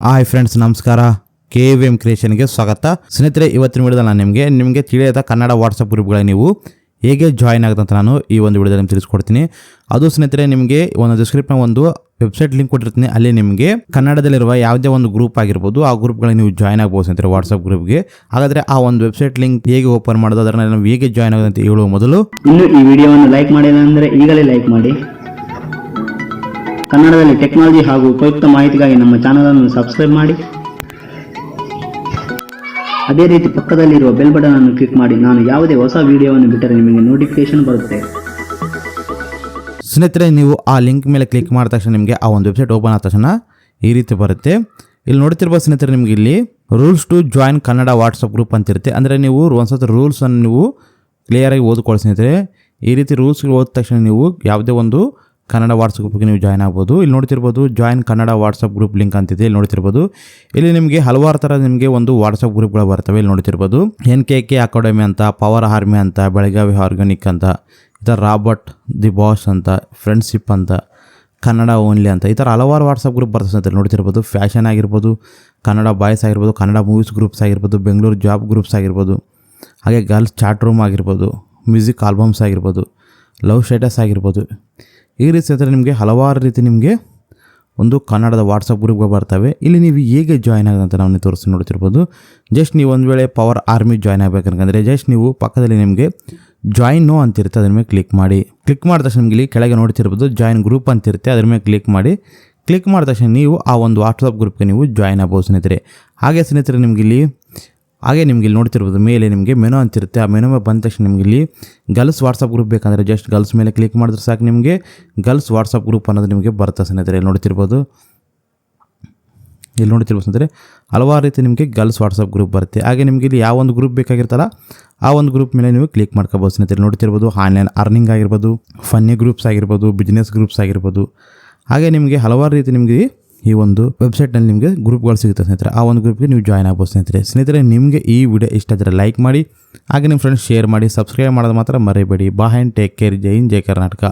Hi friends, ನಮಸ್ಕಾರ. KVM ಕ್ರಿಯೇಷನ್ಗೆ ಸ್ವಾಗತ. ಸ್ನೇಹಿತರೆ, ಇವತ್ತಿನ ವಿಡಿಯೋದಲ್ಲಿ ನಾನು ನಿಮಗೆ ತಿಳಿಯದ ಕನ್ನಡ ವಾಟ್ಸಪ್ ಗ್ರೂಪ್ಗಳಿಗೆ ನೀವು ಹೇಗೆ ಜಾಯಿನ್ ಆಗುತ್ತೆ ನಾನು ಈ ಒಂದು ವಿಡಿಯೋದಲ್ಲಿ ನಿಮ್ಗೆ ತಿಳಿಸ್ಕೊಡ್ತೀನಿ. ಅದು ಸ್ನೇಹಿತರೆ, ನಿಮಗೆ ಒಂದು ಡಿಸ್ಕ್ರಿಪ್ಷನ್ ಒಂದು ವೆಬ್ಸೈಟ್ ಲಿಂಕ್ ಕೊಟ್ಟಿರ್ತೀನಿ. ಅಲ್ಲಿ ನಿಮಗೆ ಕನ್ನಡದಲ್ಲಿರುವ ಯಾವುದೇ ಒಂದು ಗ್ರೂಪ್ ಆಗಿರ್ಬೋದು, ಆ ಗ್ರೂಪ್ಗಳಿಗೆ ನೀವು ಜಾಯ್ನ್ ಆಗ್ಬೋದು ಸ್ನೇಹಿತರೆ, ವಾಟ್ಸಪ್ ಗ್ರೂಪ್ಗೆ. ಹಾಗಾದರೆ ಆ ಒಂದು ವೆಬ್ಸೈಟ್ ಲಿಂಕ್ ಹೇಗೆ ಓಪನ್ ಮಾಡೋದು, ಅದನ್ನು ನಾವು ಹೇಗೆ ಜಾಯ್ನ್ ಆಗೋದು ಅಂತ ಹೇಳುವ ಮೊದಲು ಇನ್ನು ಈ ವಿಡಿಯೋವನ್ನು ಲೈಕ್ ಮಾಡಿಲ್ಲ ಅಂದರೆ ಈಗಲೇ ಲೈಕ್ ಮಾಡಿ. ಕನ್ನಡದಲ್ಲಿ ಟೆಕ್ನಾಲಜಿ ಹಾಗೂ ಉಪಯುಕ್ತ ಮಾಹಿತಿಗಾಗಿ ನಮ್ಮ ಚಾನಲ್ ಅನ್ನು ಸಬ್ಸ್ಕ್ರೈಬ್ ಮಾಡಿ. ಅದೇ ರೀತಿ ಪಕ್ಕದಲ್ಲಿರುವ ಬೆಲ್ ಬಟನ್ ಅನ್ನು ಕ್ಲಿಕ್ ಮಾಡಿ. ನಾನು ಯಾವುದೇ ಹೊಸ ವಿಡಿಯೋವನ್ನು ಬಿಟ್ಟರೆ ನಿಮಗೆ ನೋಟಿಫಿಕೇಶನ್ ಬರುತ್ತೆ. ಸ್ನೇಹಿತರೆ, ನೀವು ಆ ಲಿಂಕ್ ಮೇಲೆ ಕ್ಲಿಕ್ ಮಾಡಿದ ತಕ್ಷಣ ನಿಮಗೆ ಆ ಒಂದು ವೆಬ್ಸೈಟ್ ಓಪನ್ ಆದ ತಕ್ಷಣ ಈ ರೀತಿ ಬರುತ್ತೆ. ಇಲ್ಲಿ ನೋಡ್ತಿರ್ಬೋದು ಸ್ನೇಹಿತರೆ, ನಿಮಗೆ ಇಲ್ಲಿ rules to join Kannada WhatsApp group ಅಂತಿರುತ್ತೆ. ಅಂದರೆ ನೀವು ಒಂದ್ಸತಿ ರೂಲ್ಸನ್ನು ನೀವು ಕ್ಲಿಯರಾಗಿ ಓದ್ಕೊಳ್ಳಿ ಸ್ನೇಹಿತರೆ. ಈ ರೀತಿ ರೂಲ್ಸ್ ಓದಿದ ತಕ್ಷಣ ನೀವು ಯಾವುದೇ ಒಂದು ಕನ್ನಡ ವಾಟ್ಸಪ್ ಗ್ರೂಪ್ಗೆ ನೀವು ಜಾಯ್ನ್ ಆಗ್ಬೋದು. ಇಲ್ಲಿ ನೋಡ್ತಿರ್ಬೋದು join Kannada WhatsApp group link ಅಂತಿದೆ. ಇಲ್ಲಿ ನೋಡ್ತಿರ್ಬೋದು ಇಲ್ಲಿ ನಿಮಗೆ ಹಲವಾರು ಥರ ನಿಮಗೆ ಒಂದು ವಾಟ್ಸಪ್ ಗ್ರೂಪ್ಗಳು ಬರ್ತವೆ. ಇಲ್ಲಿ ನೋಡ್ತಿರ್ಬೋದು NKK ಅಕಾಡೆಮಿ ಅಂತ, ಪವರ್ ಆರ್ಮಿ ಅಂತ, ಬೆಳಗಾವಿ ಆರ್ಗಾನಿಕ್ ಅಂತ, ಈ ಥರ ರಾಬರ್ಟ್ ದಿ ಬಾಸ್ ಅಂತ, ಫ್ರೆಂಡ್ಶಿಪ್ ಅಂತ, ಕನ್ನಡ ಓನ್ಲಿ ಅಂತ, ಈ ಥರ ಹಲವಾರು ವಾಟ್ಸಪ್ ಗ್ರೂಪ್ ಬರ್ತದೆ ಅಂತ ನೋಡ್ತಿರ್ಬೋದು. ಫ್ಯಾಷನ್ ಆಗಿರ್ಬೋದು, ಕನ್ನಡ ಬಾಯ್ಸ್ ಆಗಿರ್ಬೋದು, ಕನ್ನಡ ಮೂವೀಸ್ ಗ್ರೂಪ್ಸ್ ಆಗಿರ್ಬೋದು, ಬೆಂಗಳೂರು ಜಾಬ್ ಗ್ರೂಪ್ಸ್ ಆಗಿರ್ಬೋದು, ಹಾಗೆ ಗರ್ಲ್ಸ್ ಚಾಟ್ ರೂಮ್ ಆಗಿರ್ಬೋದು, ಮ್ಯೂಸಿಕ್ ಆಲ್ಬಮ್ಸ್ ಆಗಿರ್ಬೋದು, ಲವ್ ಸ್ಟೇಟಸ್ ಆಗಿರ್ಬೋದು. ಈ ರೀತಿ ಅಂದರೆ ನಿಮಗೆ ಹಲವಾರು ರೀತಿ ನಿಮಗೆ ಒಂದು ಕನ್ನಡದ ವಾಟ್ಸಪ್ ಗ್ರೂಪ್ಗಳು ಬರ್ತವೆ. ಇಲ್ಲಿ ನೀವು ಹೇಗೆ ಜಾಯ್ನ್ ಆಗೋದಂತ ನಾವು ತೋರಿಸಿ ನೋಡ್ತಿರ್ಬೋದು. ಜಸ್ಟ್ ನೀವು ಒಂದು ವೇಳೆ ಪವರ್ ಆರ್ಮಿ ಜಾಯ್ನ್ ಆಗಬೇಕಂದ್ರೆ ಜಸ್ಟ್ ನೀವು ಪಕ್ಕದಲ್ಲಿ ನಿಮಗೆ ಜಾಯಿನ್ ನೋ ಅಂತಿರುತ್ತೆ, ಅದ್ರ ಮೇಲೆ ಕ್ಲಿಕ್ ಮಾಡಿ. ಕ್ಲಿಕ್ ಮಾಡಿದ ತಕ್ಷಣ ನಿಮಗೆ ಇಲ್ಲಿ ಕೆಳಗೆ ನೋಡ್ತಿರ್ಬೋದು ಜಾಯಿನ್ ಗ್ರೂಪ್ ಅಂತಿರುತ್ತೆ, ಅದ್ರ ಮೇಲೆ ಕ್ಲಿಕ್ ಮಾಡಿ. ಕ್ಲಿಕ್ ಮಾಡಿದ ತಕ್ಷಣ ನೀವು ಆ ಒಂದು ವಾಟ್ಸಪ್ ಗ್ರೂಪ್ಗೆ ನೀವು ಜಾಯ್ನ್ ಆಗ್ಬೋದು ಸ್ನೇಹಿತರೆ. ಹಾಗೆ ನಿಮಗೆ ಇಲ್ಲಿ ನೋಡ್ತಿರ್ಬೋದು ಮೇಲೆ ನಿಮಗೆ ಮೆನು ಅಂತಿರುತ್ತೆ. ಆ ಮೆನು ಮೇಲೆ ಬಂದ ತಕ್ಷಣ ನಿಮಗೆ ಇಲ್ಲಿ ಗರ್ಲ್ಸ್ ವಾಟ್ಸಪ್ ಗ್ರೂಪ್ ಬೇಕಂದರೆ ಜಸ್ಟ್ ಗರ್ಲ್ಸ್ ಮೇಲೆ ಕ್ಲಿಕ್ ಮಾಡಿದ್ರೆ ಸಾಕು, ನಿಮಗೆ ಗರ್ಲ್ಸ್ ವಾಟ್ಸಪ್ ಗ್ರೂಪ್ ಅನ್ನೋದು ನಿಮಗೆ ಬರುತ್ತೆ ಸ್ನೇಹಿತರೆ. ಇಲ್ಲಿ ನೋಡ್ತಿರ್ಬೋದು ಸ್ನೇಹಿತರೆ, ಹಲವಾರು ರೀತಿ ನಿಮಗೆ ಗರ್ಲ್ಸ್ ವಾಟ್ಸಪ್ ಗ್ರೂಪ್ ಬರುತ್ತೆ. ಹಾಗೆ ನಿಮಗೆ ಇಲ್ಲಿ ಯಾವ ಒಂದು ಗ್ರೂಪ್ ಬೇಕಾಗಿರ್ತಲ್ಲ ಆ ಒಂದು ಗ್ರೂಪ್ ಮೇಲೆ ನೀವು ಕ್ಲಿಕ್ ಮಾಡ್ಕೋಬೋದು ಸ್ನೇಹಿತರೆ. ನೋಡ್ತಿರ್ಬೋದು ಆನ್ಲೈನ್ ಅರ್ನಿಂಗ್ ಆಗಿರ್ಬೋದು, ಫನ್ನಿ ಗ್ರೂಪ್ಸ್ ಆಗಿರ್ಬೋದು, ಬಿಸ್ನೆಸ್ ಗ್ರೂಪ್ಸ್ ಆಗಿರ್ಬೋದು. ಹಾಗೆ ನಿಮಗೆ ಹಲವಾರು ರೀತಿ ನಿಮಗೆ ಈ ಒಂದು ವೆಬ್ಸೈಟ್ನಲ್ಲಿ ನಿಮಗೆ ಗ್ರೂಪ್ಗಳು ಸಿಗುತ್ತೆ ಸ್ನೇಹಿತರೆ. ಆ ಒಂದು ಗ್ರೂಪ್ಗೆ ನೀವು ಜಾಯ್ನ್ ಆಗ್ಬೋದು ಸ್ನೇಹಿತರೆ. ನಿಮಗೆ ಈ ವಿಡಿಯೋ ಇಷ್ಟ ಆದರೆ ಲೈಕ್ ಮಾಡಿ, ಹಾಗೆ ನಿಮ್ಮ ಫ್ರೆಂಡ್ಸ್ ಶೇರ್ ಮಾಡಿ, ಸಬ್ಸ್ಕ್ರೈಬ್ ಮಾಡೋದು ಮಾತ್ರ ಮರಿಬೇಡಿ. Bye and take care. ಜೈ ಹಿಂದ್, ಜೈ ಕರ್ನಾಟಕ.